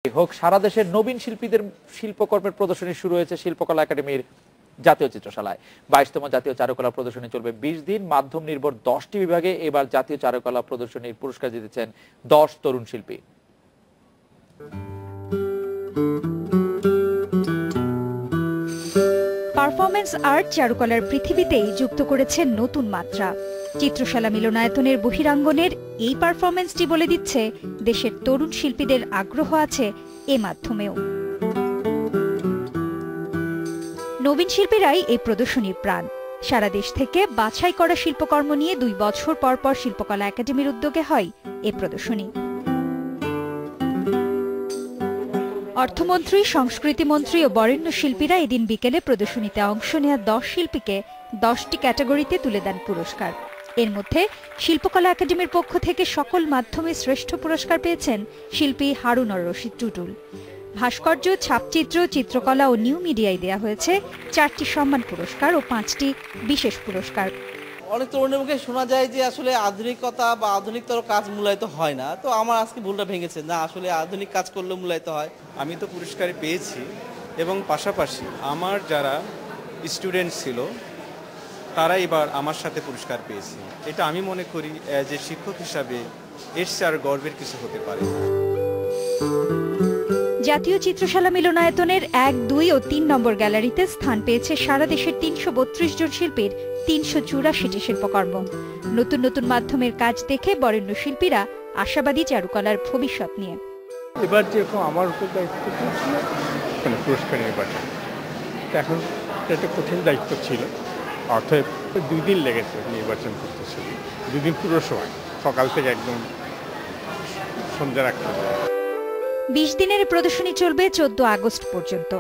হোক সারা দেশের নবীন শিল্পীদের শিল্পকর্মের প্রদর্শনী শুরু হয়েছে শিল্পকলা একাডেমির জাতীয় চিত্রশালায়। 22তম জাতীয় চারুকলা প্রদর্শনী চলবে 20 দিন। মাধ্যম নির্ভর 10টি বিভাগে এবার জাতীয় চারুকলা প্রদর্শনীর পুরস্কার জিতেছেন 10 তরুণ শিল্পী। পারফরমেন্স আর্ট চারুকলার পৃথিবীতেই যুক্ত করেছে নতুন মাত্রা। চিত্রশালা মিলনায়তনের বহিরাঙ্গনের এই পারফরমেন্সটি বলে দিচ্ছে দেশের তরুণ শিল্পীদের আগ্রহ আছে এ মাধ্যমেও। নবীন শিল্পীরাই এই প্রদর্শনীর প্রাণ। সারা দেশ থেকে বাছাই করা শিল্পকর্ম নিয়ে 2 বছর পর পর শিল্পকলা একাডেমির উদ্যোগে হয় এ প্রদর্শনী। অর্থমন্ত্রী, সংস্কৃতিমন্ত্রী ও বরেণ্য শিল্পীরা এদিন বিকেলে প্রদর্শনীতে অংশ নেওয়া 10 শিল্পীকে 10টি ক্যাটাগরিতে তুলে দেন পুরস্কার। এর মধ্যে শিল্পকলা একাডেমির পক্ষ থেকে সকল মাধ্যমে শ্রেষ্ঠ পুরস্কার পেয়েছেন শিল্পী হারুন আর রশিদ টুটুল। ভাস্কর্য, ছাপচিত্র, চিত্রকলা ও নিউ মিডিয়ায় দেয়া হয়েছে 4টি সম্মান পুরস্কার ও 5টি বিশেষ পুরস্কার। অনেক তরুণের মুখে শোনা যায় যে আসলে আধুনিকতা বা আধুনিকতর কাজ মূল্যায়িত হয় না, তো আমার আজকে ভুলটা ভেঙেছে, না আসলে আধুনিক কাজ করলেও মূল্যায়িত হয়। আমি তো পুরস্কার পেয়েছি এবং পাশাপাশি আমার যারা স্টুডেন্ট ছিল তারা এবার আমার সাথে পুরস্কার পেয়েছে। এটা আমি মনে করি যে শিক্ষক হিসাবে এর চেয়ে আর গর্বের কিছু হতে পারে। জাতীয় চিত্রশালা মিলনায়তনের 1, 2 ও 3 নম্বর গ্যালারিতে স্থান পেয়েছে সারা দেশের 332 জন শিল্পীর 384টি শিল্পকর্ম। নতুন নতুন মাধ্যমের কাজ দেখে বরেণ্য শিল্পীরা আশাবাদী চারুকলার ভবিষ্যৎ নিয়ে। এবার যেরকম আমার উপর দায়িত্ব ছিল পুরস্কার নির্বাচন, এখন একটা কঠিন দায়িত্ব ছিল। অর্থাৎ 2 দিন লেগেছে নির্বাচন করতেছিল, 2 দিন পুরো সময়, সকাল থেকে একদম সন্ধ্যা রাখতে। 20 দিনের প্রদর্শনী চলবে 14 আগস্ট পর্যন্ত।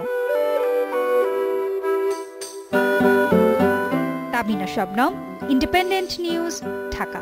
Tabina Shabnam, independent news, Dhaka.